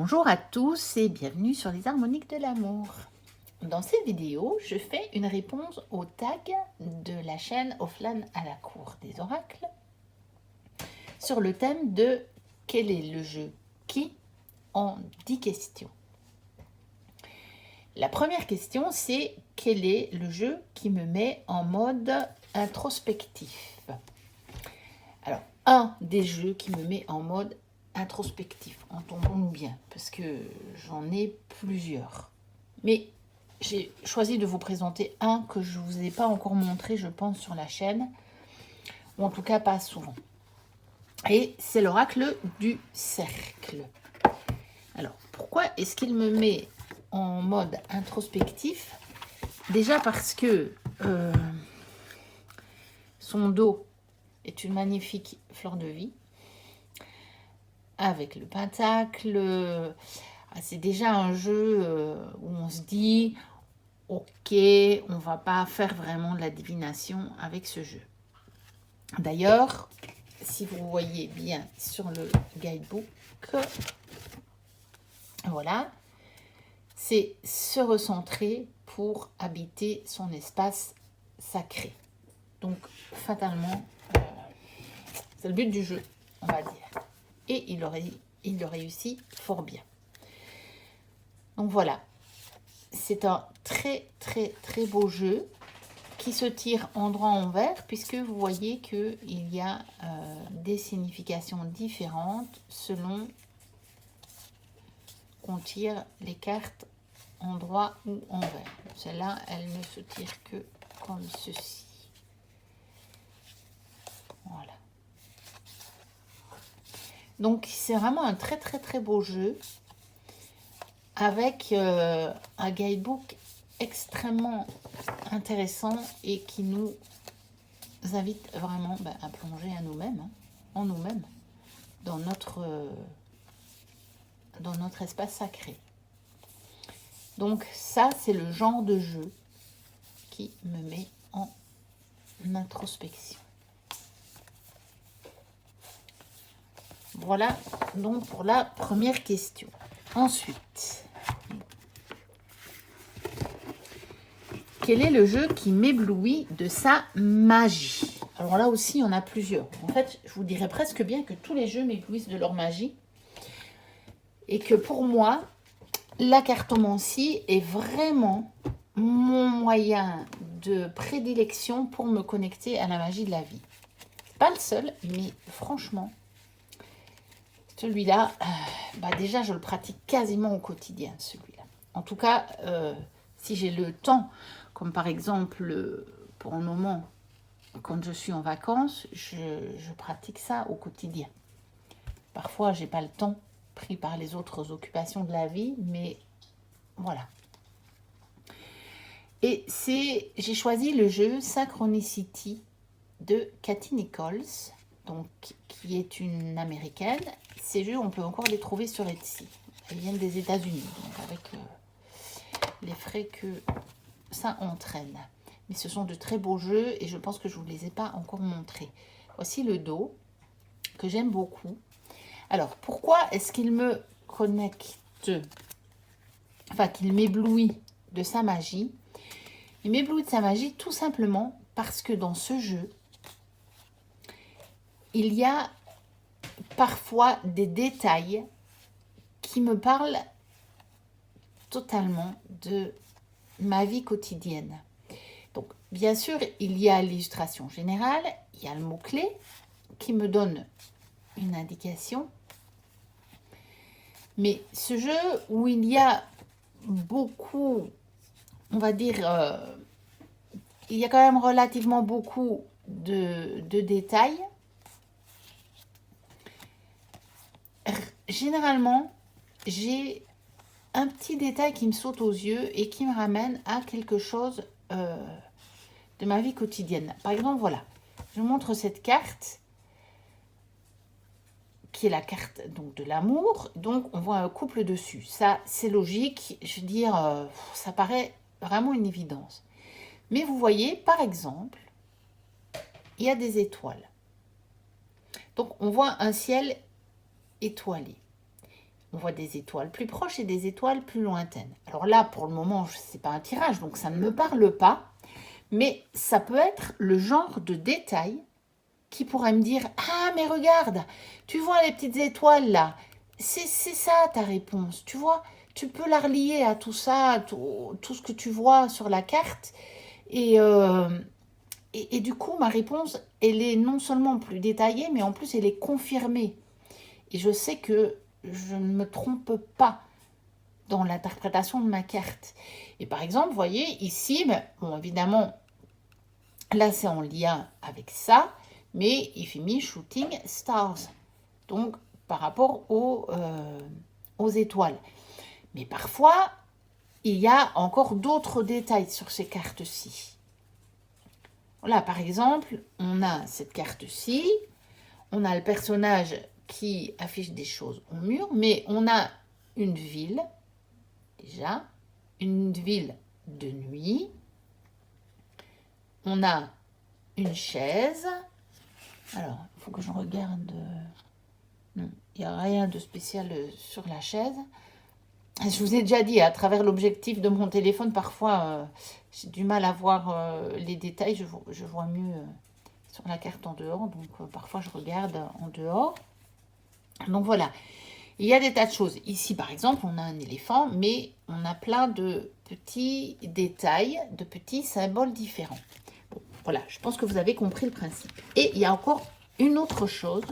Bonjour à tous et bienvenue sur les harmoniques de l'amour. Dans cette vidéo, je fais une réponse au tag de la chaîne Offline à la cour des oracles sur le thème de quel est le jeu qui en 10 questions. La première question, c'est quel est le jeu qui me met en mode introspectif. Alors, un des jeux qui me met en mode introspectif, entendons-nous bien, parce que j'en ai plusieurs. Mais j'ai choisi de vous présenter un que je ne vous ai pas encore montré, je pense, sur la chaîne, ou en tout cas pas souvent. Et c'est l'oracle du cercle. Alors, pourquoi est-ce qu'il me met en mode introspectif? Déjà parce que son dos est une magnifique fleur de vie, avec le pentacle. C'est déjà un jeu où on se dit ok, on va pas faire vraiment de la divination avec ce jeu. D'ailleurs, si vous voyez bien sur le guidebook, voilà, c'est se recentrer pour habiter son espace sacré. Donc fatalement, c'est le but du jeu, on va dire. Et il le réussit fort bien. Donc voilà, c'est un très beau jeu qui se tire en droit envers, puisque vous voyez qu'il y a des significations différentes selon qu'on tire les cartes en droit ou envers. Celle-là, elle ne se tire que comme ceci. Voilà. Donc c'est vraiment un très beau jeu avec un guidebook extrêmement intéressant et qui nous invite vraiment à plonger à nous-mêmes, en nous-mêmes, dans notre espace sacré. Donc ça, c'est le genre de jeu qui me met en introspection. Voilà donc pour la première question. Ensuite, quel est le jeu qui m'éblouit de sa magie? Alors là aussi, il y en a plusieurs. En fait, je vous dirais presque bien que tous les jeux m'éblouissent de leur magie. Et que pour moi, la cartomancie est vraiment mon moyen de prédilection pour me connecter à la magie de la vie. Pas le seul, mais franchement, celui-là, déjà, je le pratique quasiment au quotidien, celui-là. En tout cas, si j'ai le temps, comme par exemple, pour un moment, quand je suis en vacances, je pratique ça au quotidien. Parfois, je n'ai pas le temps, pris par les autres occupations de la vie, mais voilà. Et j'ai choisi le jeu Synchronicity de Katie Nichols, donc, qui est une américaine. Ces jeux, on peut encore les trouver sur Etsy. Ils viennent des États-Unis, donc avec les frais que ça entraîne. Mais ce sont de très beaux jeux et je pense que je ne vous les ai pas encore montrés. Voici le dos, que j'aime beaucoup. Alors, pourquoi est-ce qu'il me connecte, enfin qu'il m'éblouit de sa magie? Il m'éblouit de sa magie tout simplement parce que dans ce jeu, il y a parfois des détails qui me parlent totalement de ma vie quotidienne. Donc, bien sûr, il y a l'illustration générale, il y a le mot-clé qui me donne une indication. Mais ce jeu où il y a beaucoup, on va dire, il y a quand même relativement beaucoup de détails. Généralement, j'ai un petit détail qui me saute aux yeux et qui me ramène à quelque chose de ma vie quotidienne. Par exemple, voilà, je vous montre cette carte qui est la carte donc de l'amour. Donc, on voit un couple dessus. Ça, c'est logique. Je veux dire, ça paraît vraiment une évidence. Mais vous voyez, par exemple, il y a des étoiles. Donc, on voit un ciel étoilé. On voit des étoiles plus proches et des étoiles plus lointaines. Alors là, pour le moment, ce n'est pas un tirage, donc ça ne me parle pas. Mais ça peut être le genre de détail qui pourrait me dire « Ah, mais regarde, tu vois les petites étoiles là, c'est ça ta réponse, tu vois, tu peux la relier à tout ça, tout ce que tu vois sur la carte. Et du coup, ma réponse, elle est non seulement plus détaillée, mais en plus, elle est confirmée. Et je sais que je ne me trompe pas dans l'interprétation de ma carte. Et par exemple, vous voyez, ici, bon, évidemment, là, c'est en lien avec ça, mais il fait me shooting stars. Donc, par rapport aux étoiles. Mais parfois, il y a encore d'autres détails sur ces cartes-ci. Voilà, par exemple, on a cette carte-ci, on a le personnage qui affiche des choses au mur, mais on a une ville, déjà, une ville de nuit, on a une chaise. Alors, il faut que je regarde. Non, il n'y a rien de spécial sur la chaise. Je vous ai déjà dit, à travers l'objectif de mon téléphone, parfois, j'ai du mal à voir les détails. Je vois mieux sur la carte en dehors. Donc, parfois, je regarde en dehors. Donc, voilà. Il y a des tas de choses. Ici, par exemple, on a un éléphant, mais on a plein de petits détails, de petits symboles différents. Bon, voilà, je pense que vous avez compris le principe. Et il y a encore une autre chose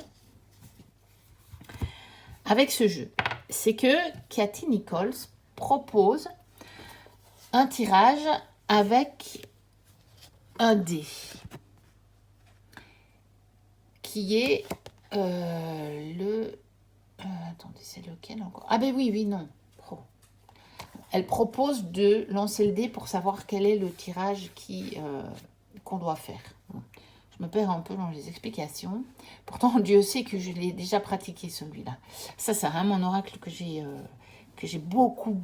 avec ce jeu. C'est que Cathy Nichols propose un tirage avec un dé qui est attendez, c'est lequel encore? Ah ben oui, non. Elle propose de lancer le dé pour savoir quel est le tirage qu'on doit faire. Je me perds un peu dans les explications. Pourtant, Dieu sait que je l'ai déjà pratiqué, celui-là. Ça, c'est vraiment un oracle que j'ai beaucoup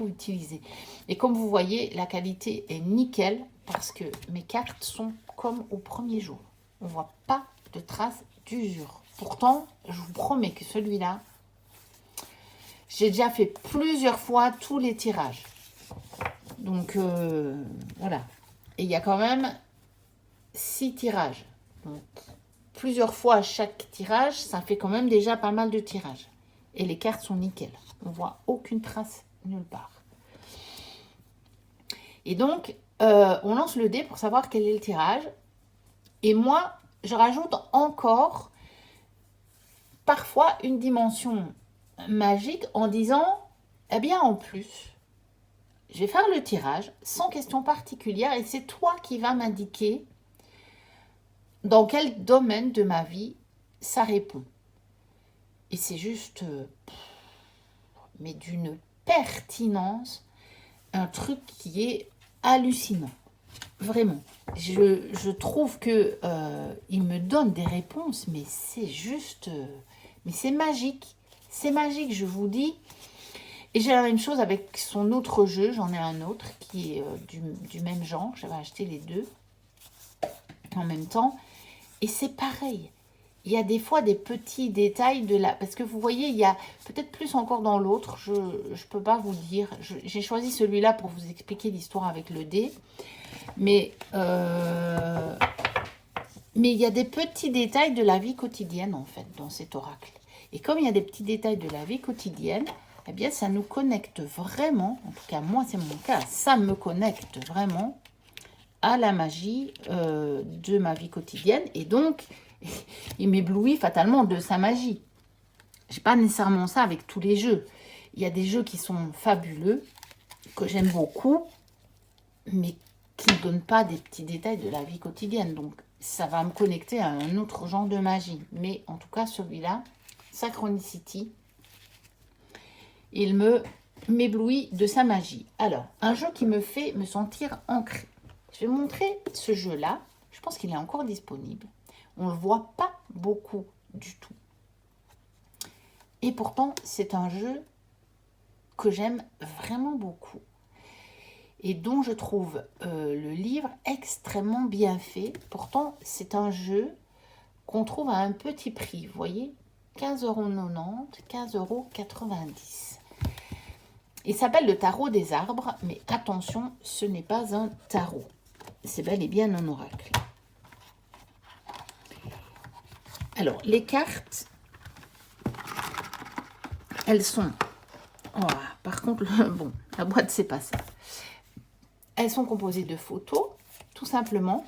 utilisé. Et comme vous voyez, la qualité est nickel parce que mes cartes sont comme au premier jour. On ne voit pas de traces d'usure. Pourtant, je vous promets que celui-là, j'ai déjà fait plusieurs fois tous les tirages. Donc, voilà. Et il y a quand même 6 tirages. Donc, plusieurs fois chaque tirage, ça fait quand même déjà pas mal de tirages. Et les cartes sont nickel. On voit aucune trace nulle part. Et donc, on lance le dé pour savoir quel est le tirage. Et moi, je rajoute encore parfois une dimension magique en disant, eh bien en plus, je vais faire le tirage sans question particulière et c'est toi qui vas m'indiquer dans quel domaine de ma vie ça répond. Et c'est juste, mais d'une pertinence, un truc qui est hallucinant. Vraiment. Je trouve que il me donne des réponses, mais c'est juste, mais c'est magique. C'est magique, je vous dis. Et j'ai la même chose avec son autre jeu. J'en ai un autre qui est du même genre. J'avais acheté les deux en même temps. Et c'est pareil. Il y a des fois des petits détails de la... Parce que vous voyez, il y a peut-être plus encore dans l'autre. Je ne peux pas vous dire. J'ai choisi celui-là pour vous expliquer l'histoire avec le dé. Mais il y a des petits détails de la vie quotidienne, en fait, dans cet oracle. Et comme il y a des petits détails de la vie quotidienne, eh bien, ça nous connecte vraiment, en tout cas, moi, c'est mon cas, ça me connecte vraiment à la magie de ma vie quotidienne. Et donc, il m'éblouit fatalement de sa magie. Je n'ai pas nécessairement ça avec tous les jeux. Il y a des jeux qui sont fabuleux, que j'aime beaucoup, mais qui ne donnent pas des petits détails de la vie quotidienne. Donc, ça va me connecter à un autre genre de magie. Mais en tout cas, celui-là, Synchronicity, il m'éblouit de sa magie. Alors, un jeu qui me fait me sentir ancrée. Je vais montrer ce jeu-là. Je pense qu'il est encore disponible. On ne le voit pas beaucoup du tout. Et pourtant, c'est un jeu que j'aime vraiment beaucoup. Et dont je trouve le livre extrêmement bien fait. Pourtant, c'est un jeu qu'on trouve à un petit prix, vous voyez. 15,90 €, 15,90 €. Il s'appelle le tarot des arbres, mais attention, ce n'est pas un tarot. C'est bel et bien un oracle. Alors, les cartes, elles sont... Oh, par contre, bon, la boîte, c'est pas ça. Elles sont composées de photos, tout simplement.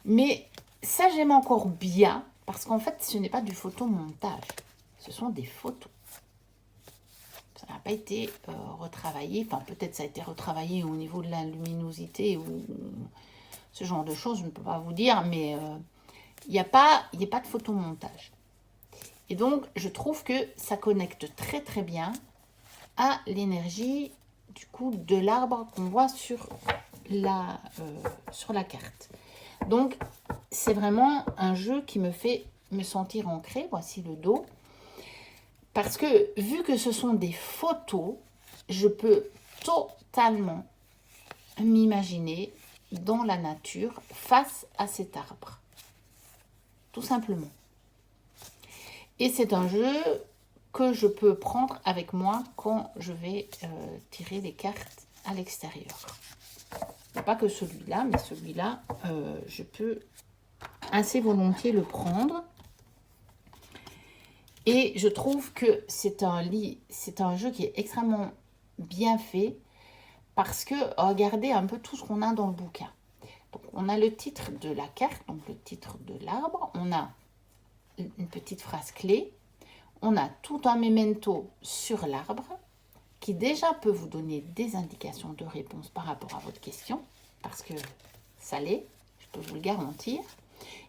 Mais ça, j'aime encore bien, parce qu'en fait, ce n'est pas du photomontage. Ce sont des photos. Ça n'a pas été retravaillé. Enfin, peut-être ça a été retravaillé au niveau de la luminosité ou ce genre de choses, je ne peux pas vous dire, mais il n'y a pas de photomontage. Et donc, je trouve que ça connecte très très bien à l'énergie du coup de l'arbre qu'on voit sur la carte. Donc, c'est vraiment un jeu qui me fait me sentir ancrée. Voici le dos. Parce que, vu que ce sont des photos, je peux totalement m'imaginer dans la nature face à cet arbre. Tout simplement. Et c'est un jeu que je peux prendre avec moi quand je vais tirer les cartes à l'extérieur. Pas que celui-là, mais celui-là, je peux assez volontiers le prendre. Et je trouve que c'est un jeu qui est extrêmement bien fait parce que regardez un peu tout ce qu'on a dans le bouquin. Donc, on a le titre de la carte, donc le titre de l'arbre. On a une petite phrase clé. On a tout un memento sur l'arbre qui déjà peut vous donner des indications de réponse par rapport à votre question, parce que ça l'est, je peux vous le garantir.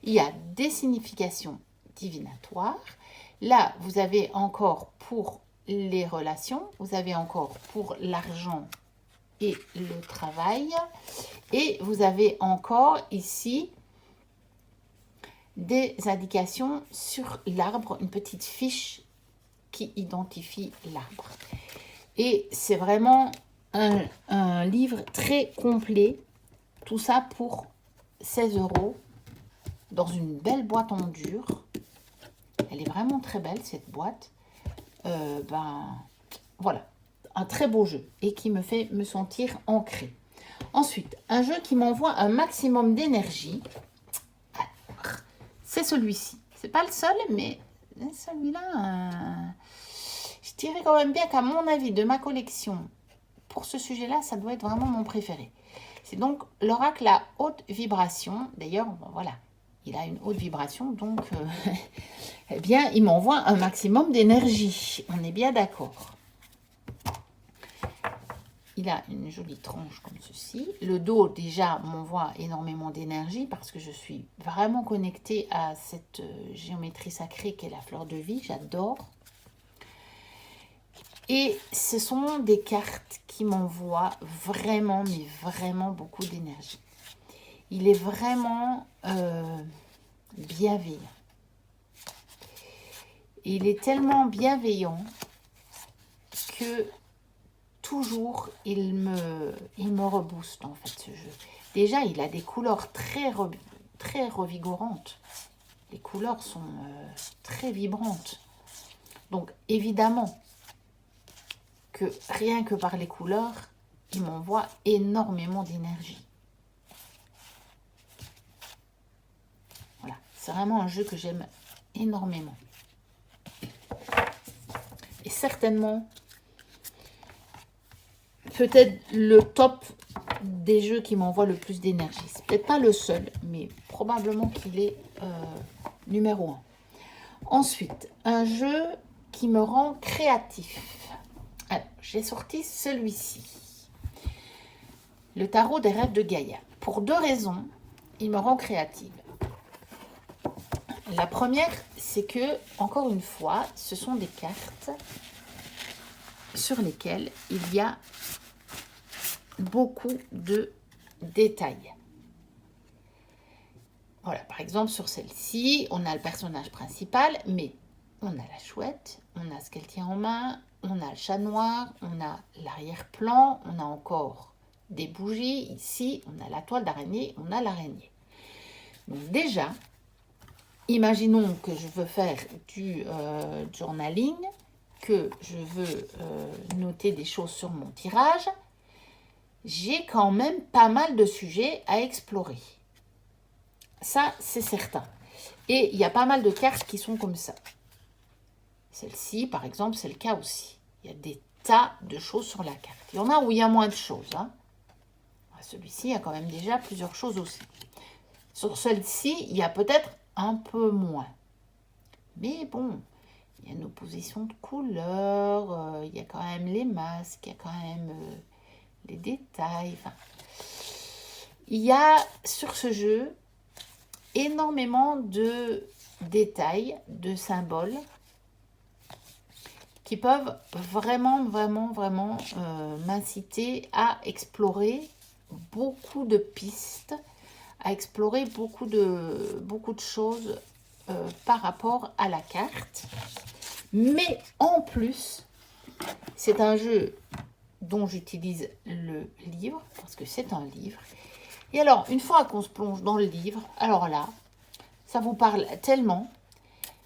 Il y a des significations divinatoires. Là, vous avez encore pour les relations, vous avez encore pour l'argent et le travail, et vous avez encore ici des indications sur l'arbre, une petite fiche qui identifie l'arbre. Et c'est vraiment un livre très complet, tout ça pour 16 € dans une belle boîte en dur. Elle est vraiment très belle cette boîte. Voilà, un très beau jeu et qui me fait me sentir ancrée. Ensuite, un jeu qui m'envoie un maximum d'énergie. C'est celui-ci. C'est pas le seul, mais celui-là, je dirais quand même bien qu'à mon avis, de ma collection, pour ce sujet-là, ça doit être vraiment mon préféré. C'est donc l'oracle à haute vibration. D'ailleurs, bon, voilà, il a une haute vibration, donc eh bien, il m'envoie un maximum d'énergie. On est bien d'accord. Il a une jolie tranche comme ceci. Le dos, déjà, m'envoie énormément d'énergie parce que je suis vraiment connectée à cette géométrie sacrée qu'est la fleur de vie. J'adore. Et ce sont des cartes qui m'envoient vraiment, mais vraiment beaucoup d'énergie. Il est vraiment bienveillant. Il est tellement bienveillant que toujours il me rebooste en fait ce jeu. Déjà, il a des couleurs très revigorantes. Les couleurs sont très vibrantes. Donc évidemment que rien que par les couleurs, il m'envoie énormément d'énergie. Voilà, c'est vraiment un jeu que j'aime énormément. Et certainement, peut-être le top des jeux qui m'envoient le plus d'énergie. C'est peut-être pas le seul, mais probablement qu'il est numéro 1. Ensuite, un jeu qui me rend créatif. Alors, j'ai sorti celui-ci. Le tarot des rêves de Gaïa. Pour 2 raisons, il me rend créative. La première, c'est que, encore une fois, ce sont des cartes sur lesquelles il y a beaucoup de détails. Voilà, par exemple, sur celle-ci, on a le personnage principal, mais on a la chouette, on a ce qu'elle tient en main, on a le chat noir, on a l'arrière-plan, on a encore des bougies. Ici, on a la toile d'araignée, on a l'araignée. Donc déjà, imaginons que je veux faire du journaling, que je veux noter des choses sur mon tirage, j'ai quand même pas mal de sujets à explorer. Ça, c'est certain. Et il y a pas mal de cartes qui sont comme ça. Celle-ci, par exemple, c'est le cas aussi. Il y a des tas de choses sur la carte. Il y en a où il y a moins de choses. Hein. Celui-ci, il y a quand même déjà plusieurs choses aussi. Sur celle-ci, il y a peut-être un peu moins. Mais bon, il y a une opposition de couleurs, il y a quand même les masques, il y a quand même les détails. Enfin, il y a sur ce jeu énormément de détails, de symboles qui peuvent vraiment m'inciter à explorer beaucoup de pistes, à explorer beaucoup de choses par rapport à la carte. Mais en plus, c'est un jeu dont j'utilise le livre, parce que c'est un livre. Et alors, une fois qu'on se plonge dans le livre, alors là, ça vous parle tellement,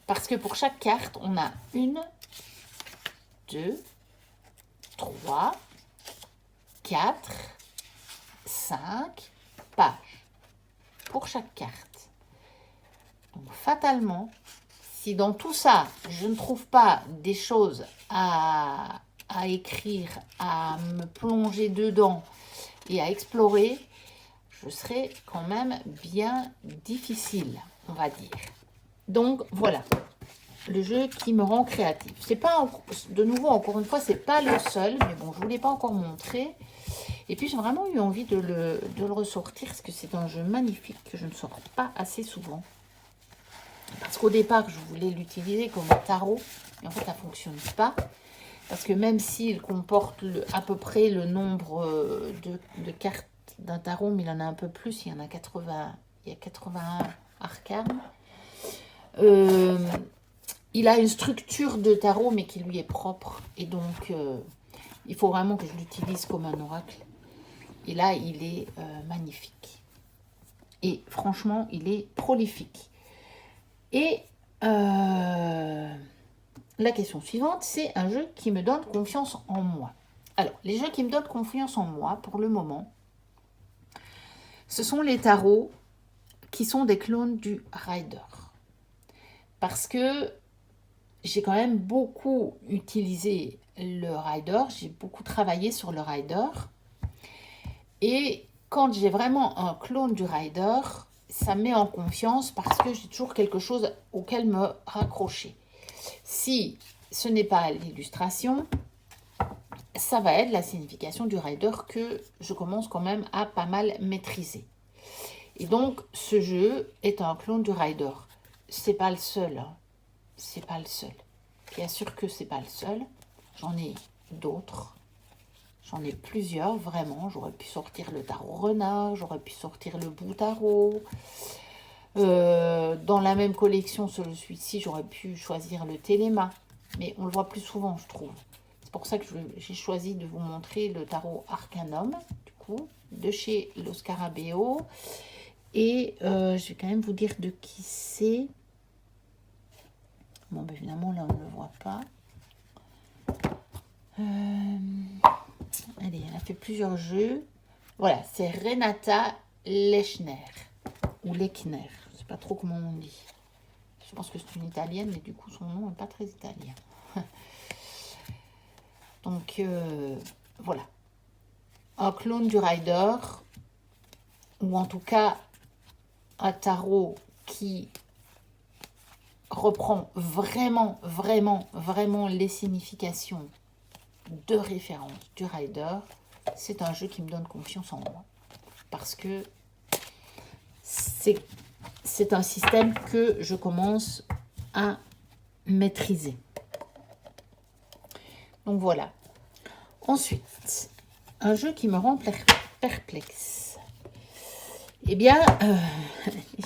parce que pour chaque carte, on a 1, 2, 3, 4, 5 pages pour chaque carte. Donc, fatalement, si dans tout ça, je ne trouve pas des choses à écrire, à me plonger dedans et à explorer, je serai quand même bien difficile, on va dire. Donc, voilà, le jeu qui me rend créatif. C'est pas, de nouveau, encore une fois, c'est pas le seul, mais bon, je ne vous l'ai pas encore montré. Et puis, j'ai vraiment eu envie de le ressortir, parce que c'est un jeu magnifique que je ne sors pas assez souvent. Parce qu'au départ, je voulais l'utiliser comme un tarot, et en fait, ça ne fonctionne pas. Parce que même s'il comporte à peu près le nombre de cartes d'un tarot, mais il en a un peu plus, il y en a 80, il y a 81 arcanes. Il a une structure de tarot, mais qui lui est propre. Et donc, il faut vraiment que je l'utilise comme un oracle. Et là, il est magnifique. Et franchement, il est prolifique. Et la question suivante, c'est un jeu qui me donne confiance en moi. Alors, les jeux qui me donnent confiance en moi, pour le moment, ce sont les tarots qui sont des clones du Rider. Parce que j'ai quand même beaucoup utilisé le Rider, j'ai beaucoup travaillé sur le Rider. Et quand j'ai vraiment un clone du Rider, ça me met en confiance parce que j'ai toujours quelque chose auquel me raccrocher. Si ce n'est pas l'illustration, ça va être la signification du Rider que je commence quand même à pas mal maîtriser. Et donc, ce jeu est un clone du Rider. C'est pas le seul. Hein. C'est pas le seul. Bien sûr que c'est pas le seul. J'en ai d'autres. J'en ai plusieurs, vraiment. J'aurais pu sortir le tarot renard, j'aurais pu sortir le bout tarot. Dans la même collection, celui-ci, j'aurais pu choisir le téléma. Mais on le voit plus souvent, je trouve. C'est pour ça que j'ai choisi de vous montrer le tarot Arcanum, du coup, de chez Lo Scarabeo. Et je vais quand même vous dire de qui c'est. Bon, ben évidemment, là, on ne le voit pas. Allez, elle a fait plusieurs jeux. Voilà, c'est Renata Lechner. Ou Lechner. Je ne sais pas trop comment on dit. Je pense que c'est une italienne, mais du coup, son nom n'est pas très italien. Donc, voilà. Un clone du Rider. Ou en tout cas, un tarot qui reprend vraiment les significations de référence du Rider. C'est un jeu qui me donne confiance en moi. Parce que c'est un système que je commence à maîtriser. Donc voilà. Ensuite, un jeu qui me rend perplexe. Eh bien,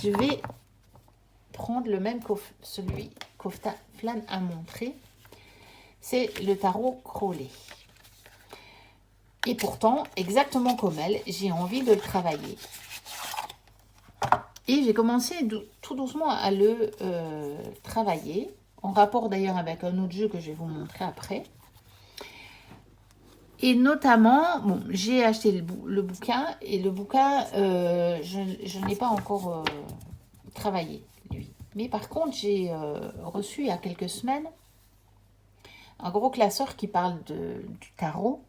je vais prendre le même que celui qu'Ofta-Flan a montré. C'est le tarot Crowley. Et pourtant, exactement comme elle, j'ai envie de le travailler. Et j'ai commencé tout doucement à le travailler, en rapport d'ailleurs avec un autre jeu que je vais vous montrer après. Et notamment, bon, j'ai acheté le bouquin, et le bouquin, je ne l'ai pas encore travaillé, lui. Mais par contre, j'ai reçu il y a quelques semaines un gros classeur qui parle du tarot.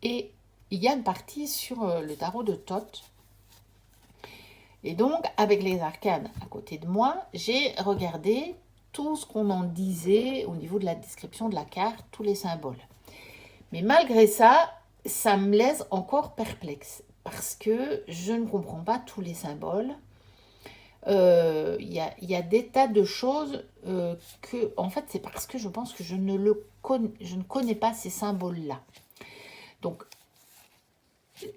Et il y a une partie sur le tarot de Thoth. Et donc, avec les arcanes à côté de moi, j'ai regardé tout ce qu'on en disait au niveau de la description de la carte, tous les symboles. Mais malgré ça, ça me laisse encore perplexe parce que je ne comprends pas tous les symboles. Il y a des tas de choses que, en fait, c'est parce que je pense que je ne connais pas ces symboles-là. Donc,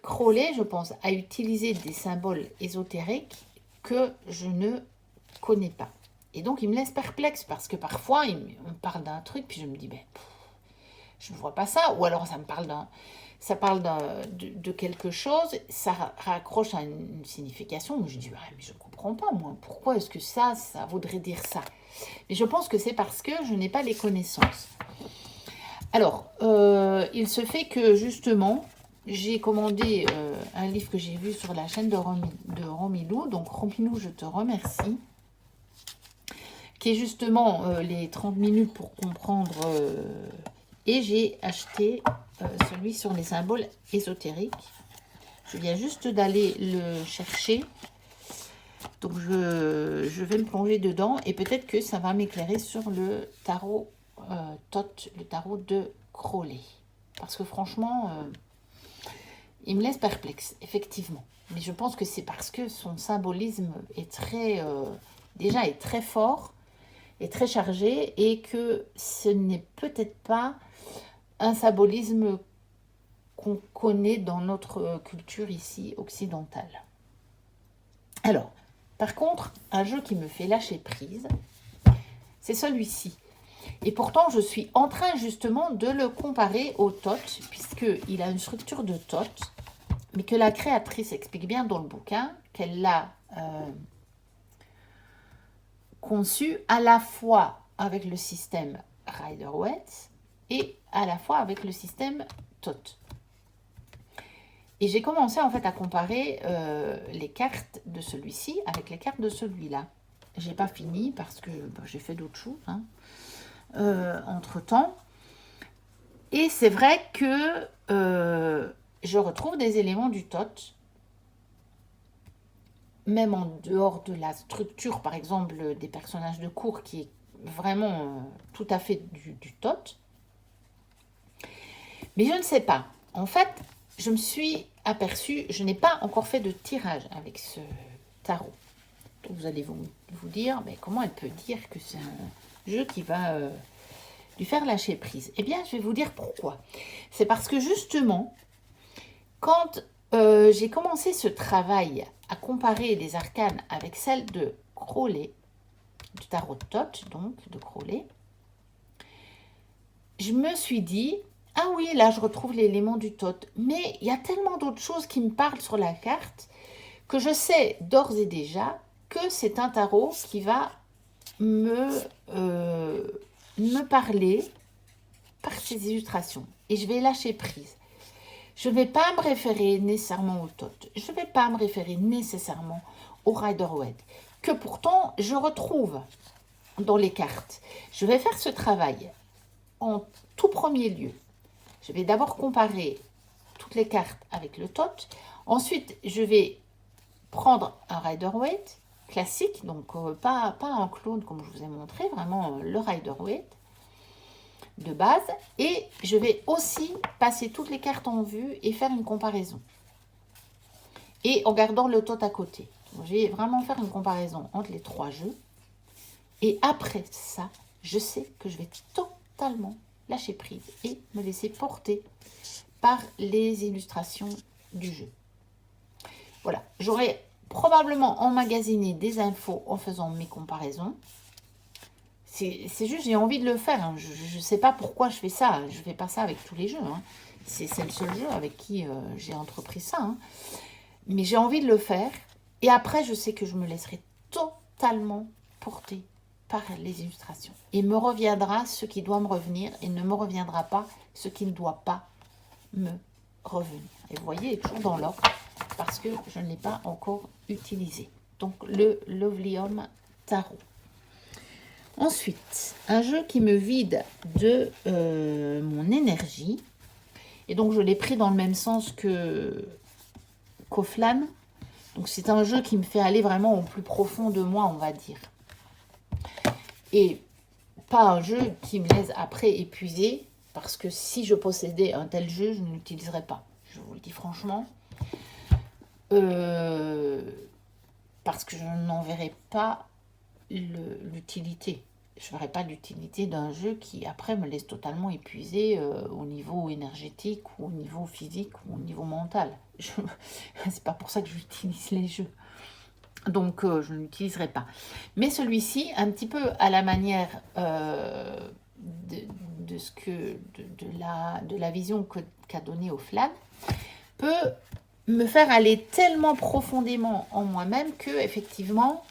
Crowley, je pense, a utilisé des symboles ésotériques que je ne connais pas. Et donc, il me laisse perplexe parce que parfois, on me parle d'un truc, puis je me dis, ben, je ne vois pas ça. Ou alors, ça parle de quelque chose, ça raccroche à une signification. Je dis, mais je ne comprends pas, moi. Pourquoi est-ce que ça voudrait dire ça? Mais je pense que c'est parce que je n'ai pas les connaissances. Alors, il se fait que, justement, j'ai commandé un livre que j'ai vu sur la chaîne de Romilou. Donc, Romilou, je te remercie. Qui est justement les 30 minutes pour comprendre. Et j'ai acheté celui sur les symboles ésotériques. Je viens juste d'aller le chercher. Donc, je vais me plonger dedans. Et peut-être que ça va m'éclairer sur le tarot Thoth, le tarot de Crowley. Parce que franchement... il me laisse perplexe, effectivement. Mais je pense que c'est parce que son symbolisme est déjà très fort, est très chargé, et que ce n'est peut-être pas un symbolisme qu'on connaît dans notre culture ici occidentale. Alors, par contre, un jeu qui me fait lâcher prise, c'est celui-ci. Et pourtant, je suis en train justement de le comparer au Thoth, puisqu'il a une structure de Thoth, mais que la créatrice explique bien dans le bouquin qu'elle l'a conçu à la fois avec le système Rider-Waite et à la fois avec le système Thoth. Et j'ai commencé en fait à comparer les cartes de celui-ci avec les cartes de celui-là. J'ai pas fini parce que j'ai fait d'autres choses entre-temps. Et c'est vrai que je retrouve des éléments du Thoth, même en dehors de la structure, par exemple, des personnages de cour, qui est vraiment tout à fait du Thoth. Mais je ne sais pas. En fait, je me suis aperçue, je n'ai pas encore fait de tirage avec ce tarot. Donc vous allez vous dire, mais comment elle peut dire que c'est un jeu qui va lui faire lâcher prise? Eh bien, je vais vous dire pourquoi. C'est parce que justement, quand j'ai commencé ce travail à comparer les arcanes avec celles de Crowley, du tarot de Thoth, donc de Crowley, je me suis dit, ah oui, là je retrouve l'élément du Thoth, mais il y a tellement d'autres choses qui me parlent sur la carte que je sais d'ores et déjà que c'est un tarot qui va me parler par ses illustrations. Et je vais lâcher prise. Je ne vais pas me référer nécessairement au Thoth. Je ne vais pas me référer nécessairement au Rider-Waite, que pourtant je retrouve dans les cartes. Je vais faire ce travail en tout premier lieu. Je vais d'abord comparer toutes les cartes avec le Thoth. Ensuite, je vais prendre un Rider-Waite classique, donc pas un clone comme je vous ai montré, vraiment le Rider-Waite de base, et je vais aussi passer toutes les cartes en vue et faire une comparaison. Et en gardant le Thoth à côté. Je vais vraiment faire une comparaison entre les trois jeux. Et après ça, je sais que je vais totalement lâcher prise et me laisser porter par les illustrations du jeu. Voilà, j'aurais probablement emmagasiné des infos en faisant mes comparaisons. C'est juste, j'ai envie de le faire. Hein. Je ne sais pas pourquoi je fais ça. Je ne fais pas ça avec tous les jeux. Hein. C'est le seul jeu avec qui j'ai entrepris ça. Hein. mais j'ai envie de le faire. Et après, je sais que je me laisserai totalement porter par les illustrations. Et me reviendra ce qui doit me revenir et ne me reviendra pas ce qui ne doit pas me revenir. Et vous voyez, il est toujours dans l'ordre parce que je ne l'ai pas encore utilisé. Donc, le Lovely Tarot. Ensuite, un jeu qui me vide de mon énergie. Et donc, je l'ai pris dans le même sens qu'Oflan. Donc, c'est un jeu qui me fait aller vraiment au plus profond de moi, on va dire. Et pas un jeu qui me laisse après épuisé, parce que si je possédais un tel jeu, je ne l'utiliserais pas. Je vous le dis franchement. Parce que je n'en verrais pas l'utilité. Je ne verrais pas l'utilité d'un jeu qui, après, me laisse totalement épuisé au niveau énergétique, ou au niveau physique, ou au niveau mental. C'est pas pour ça que j'utilise les jeux. Donc, je ne l'utiliserai pas. Mais celui-ci, un petit peu à la manière de la vision qu'a donnée Oflan, peut me faire aller tellement profondément en moi-même que, effectivement,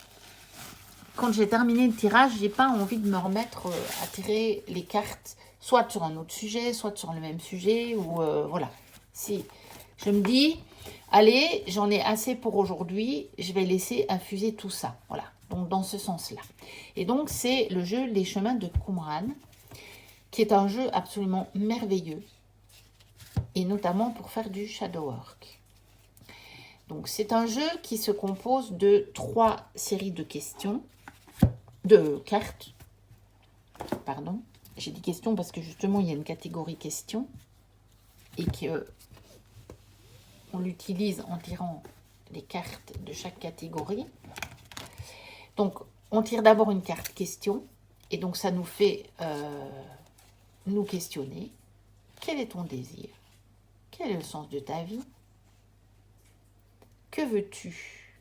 quand j'ai terminé le tirage, j'ai pas envie de me remettre à tirer les cartes, soit sur un autre sujet, soit sur le même sujet, ou voilà. Si je me dis, allez, j'en ai assez pour aujourd'hui, je vais laisser infuser tout ça. Voilà, donc dans ce sens-là. Et donc, c'est le jeu Les Chemins de Qumran, qui est un jeu absolument merveilleux, et notamment pour faire du shadow work. Donc, c'est un jeu qui se compose de 3 séries de questions, de cartes, pardon. J'ai dit questions parce que justement, il y a une catégorie questions, et que on l'utilise en tirant les cartes de chaque catégorie. Donc, on tire d'abord une carte question, et donc ça nous fait nous questionner. Quel est ton désir? Quel est le sens de ta vie? Que veux-tu?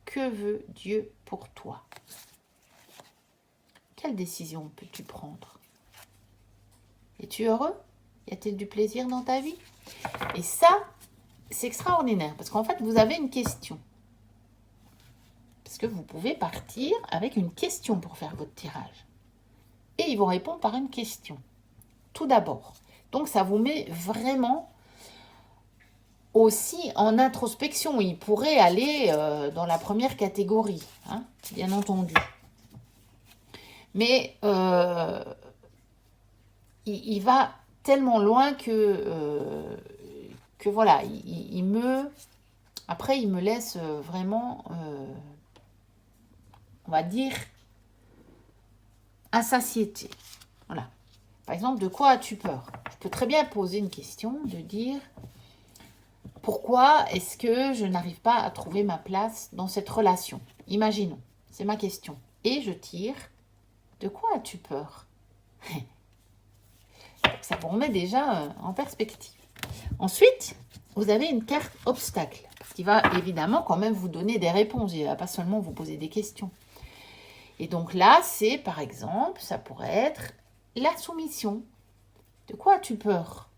Que veut Dieu pour toi? Quelle décision peux-tu prendre? Es-tu heureux? Y a-t-il du plaisir dans ta vie? Et ça, c'est extraordinaire, parce qu'en fait, vous avez une question. Parce que vous pouvez partir avec une question pour faire votre tirage. Et ils vont répondre par une question, tout d'abord. Donc, ça vous met vraiment aussi en introspection. Il pourrait aller dans la première catégorie, hein, bien entendu. Mais il va tellement loin que voilà, après, il me laisse vraiment, on va dire, à satiété. Voilà. Par exemple, de quoi as-tu peur? Je peux très bien poser une question, de dire, pourquoi est-ce que je n'arrive pas à trouver ma place dans cette relation? Imaginons, c'est ma question. Et je tire, de quoi as-tu peur? Ça vous remet déjà en perspective. Ensuite, vous avez une carte obstacle, qui va évidemment quand même vous donner des réponses. Il ne va pas seulement vous poser des questions. Et donc là, c'est par exemple, ça pourrait être la soumission. De quoi as-tu peur?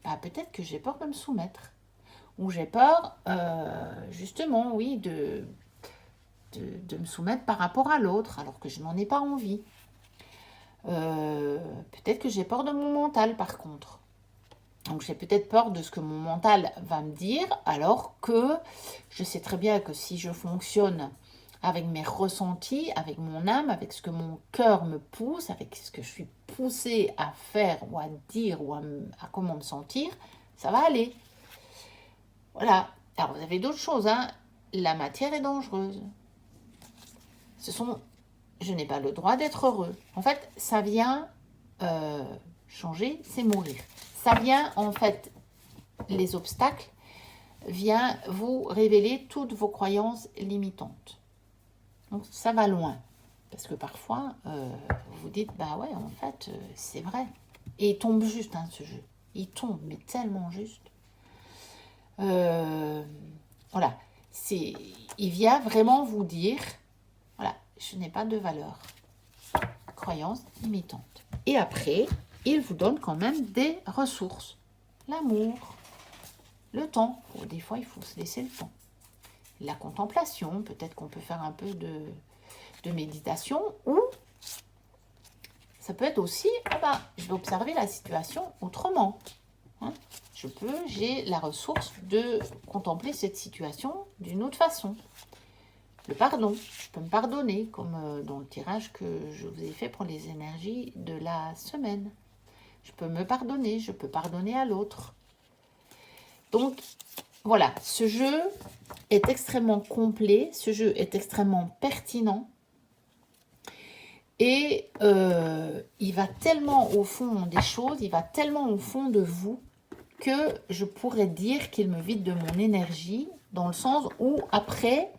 Bah, peut-être que j'ai peur de me soumettre. Ou j'ai peur, justement, oui, de me soumettre par rapport à l'autre, alors que je n'en ai pas envie. Peut-être que j'ai peur de mon mental, par contre. Donc, j'ai peut-être peur de ce que mon mental va me dire, alors que je sais très bien que si je fonctionne avec mes ressentis, avec mon âme, avec ce que mon cœur me pousse, avec ce que je suis poussée à faire ou à dire ou à comment me sentir, ça va aller. Voilà. Alors, vous avez d'autres choses, hein. La matière est dangereuse. Je n'ai pas le droit d'être heureux. En fait, ça vient changer, c'est mourir. Ça vient, en fait, les obstacles, vient vous révéler toutes vos croyances limitantes. Donc, ça va loin. Parce que parfois, vous vous dites, bah ouais, en fait, c'est vrai. Et il tombe juste, hein, ce jeu. Il tombe, mais tellement juste. Voilà. Il vient vraiment vous dire, voilà, je n'ai pas de valeur. Croyance limitante. Et après, il vous donne quand même des ressources. L'amour. le temps. Des fois, il faut se laisser le temps. La contemplation, peut-être qu'on peut faire un peu de méditation, ou ça peut être aussi, je vais observer la situation autrement. Hein. J'ai la ressource de contempler cette situation d'une autre façon. Le pardon, je peux me pardonner, comme dans le tirage que je vous ai fait pour les énergies de la semaine. Je peux me pardonner, je peux pardonner à l'autre. Donc, voilà, ce jeu est extrêmement complet, ce jeu est extrêmement pertinent. Et il va tellement au fond des choses, il va tellement au fond de vous, que je pourrais dire qu'il me vide de mon énergie, dans le sens où après,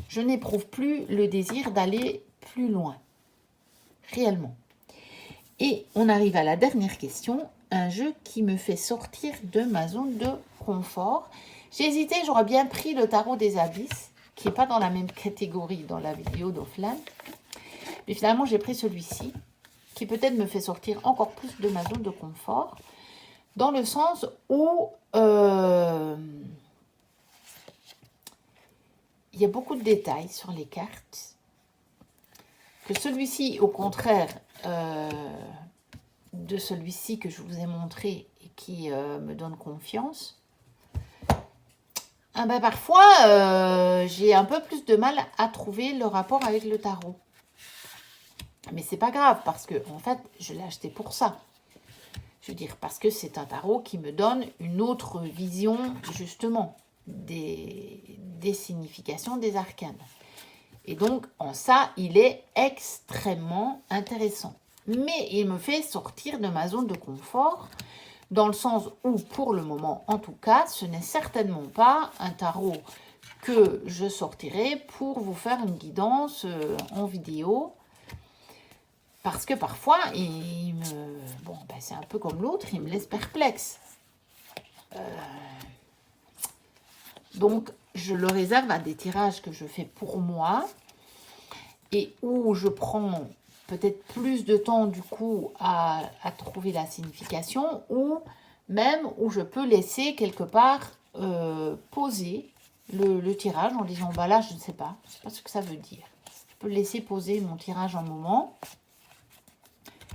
je n'éprouve plus le désir d'aller plus loin, réellement. Et on arrive à la dernière question, un jeu qui me fait sortir de ma zone de confort. J'ai hésité, j'aurais bien pris le tarot des abysses, qui n'est pas dans la même catégorie dans la vidéo d'Offline. Mais finalement, j'ai pris celui-ci, qui peut-être me fait sortir encore plus de ma zone de confort, dans le sens où il y a beaucoup de détails sur les cartes, que celui-ci, au contraire de celui-ci que je vous ai montré et qui me donne confiance, parfois j'ai un peu plus de mal à trouver le rapport avec le tarot. Mais c'est pas grave, parce que en fait, je l'ai acheté pour ça. Je veux dire, parce que c'est un tarot qui me donne une autre vision, justement, des significations des arcanes. Et donc, en ça, il est extrêmement intéressant. Mais il me fait sortir de ma zone de confort, dans le sens où, pour le moment, en tout cas, ce n'est certainement pas un tarot que je sortirai pour vous faire une guidance en vidéo. Parce que parfois, c'est un peu comme l'autre, il me laisse perplexe. Donc, je le réserve à des tirages que je fais pour moi et où je prends peut-être plus de temps du coup à trouver la signification, ou même où je peux laisser quelque part poser le tirage en disant là je ne sais pas ce que ça veut dire. Je peux laisser poser mon tirage un moment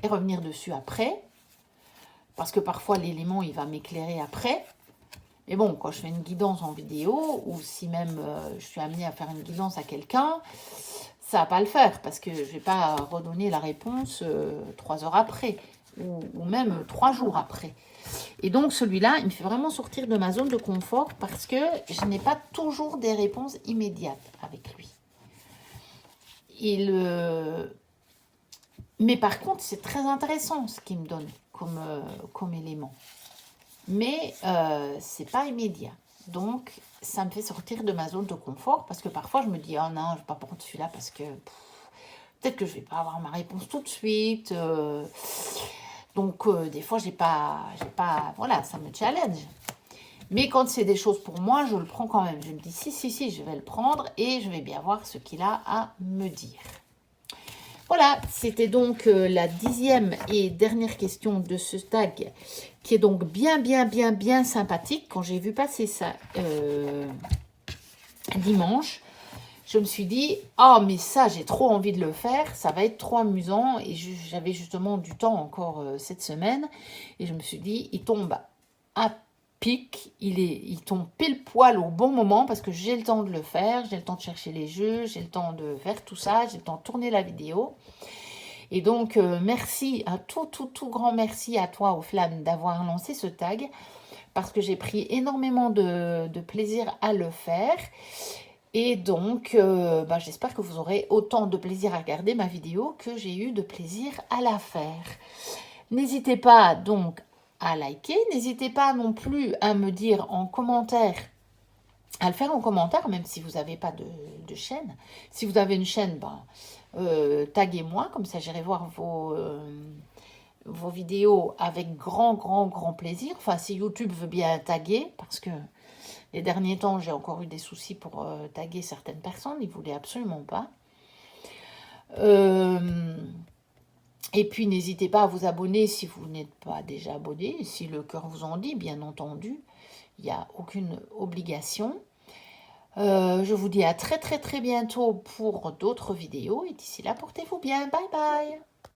et revenir dessus après, parce que parfois l'élément il va m'éclairer après. Mais bon, quand je fais une guidance en vidéo, ou si même je suis amenée à faire une guidance à quelqu'un, ça va pas le faire, parce que je vais pas redonner la réponse 3 heures après, ou même 3 jours après. Et donc celui-là, il me fait vraiment sortir de ma zone de confort, parce que je n'ai pas toujours des réponses immédiates avec lui. Mais par contre, c'est très intéressant ce qu'il me donne comme élément. Mais c'est pas immédiat. Donc, ça me fait sortir de ma zone de confort, parce que parfois, je me dis, oh non, je ne vais pas prendre celui-là, parce que peut-être que je ne vais pas avoir ma réponse tout de suite. Donc, des fois, j'ai pas, voilà, ça me challenge. Mais quand c'est des choses pour moi, je le prends quand même. Je me dis, si, je vais le prendre et je vais bien voir ce qu'il a à me dire. Voilà, c'était donc la 10e et dernière question de ce tag, qui est donc bien sympathique. Quand j'ai vu passer ça dimanche, je me suis dit, oh mais ça j'ai trop envie de le faire, ça va être trop amusant. Et j'avais justement du temps encore cette semaine, et je me suis dit, il tombe à pic, il tombe pile poil au bon moment, parce que j'ai le temps de le faire, j'ai le temps de chercher les jeux, j'ai le temps de faire tout ça, j'ai le temps de tourner la vidéo. Et donc, merci, un tout grand merci à toi, Offline, d'avoir lancé ce tag, parce que j'ai pris énormément de plaisir à le faire. Et donc, j'espère que vous aurez autant de plaisir à regarder ma vidéo que j'ai eu de plaisir à la faire. N'hésitez pas donc à liker, n'hésitez pas non plus à me dire en commentaire, à le faire en commentaire, même si vous n'avez pas de chaîne. Si vous avez une chaîne, taguez-moi, comme ça j'irai voir vos vidéos avec grand plaisir. Enfin, si YouTube veut bien taguer, parce que les derniers temps, j'ai encore eu des soucis pour taguer certaines personnes, ils ne voulaient absolument pas. Et puis, n'hésitez pas à vous abonner si vous n'êtes pas déjà abonné, si le cœur vous en dit, bien entendu. Il n'y a aucune obligation. Je vous dis à très très très bientôt pour d'autres vidéos. Et d'ici là, portez-vous bien. Bye bye.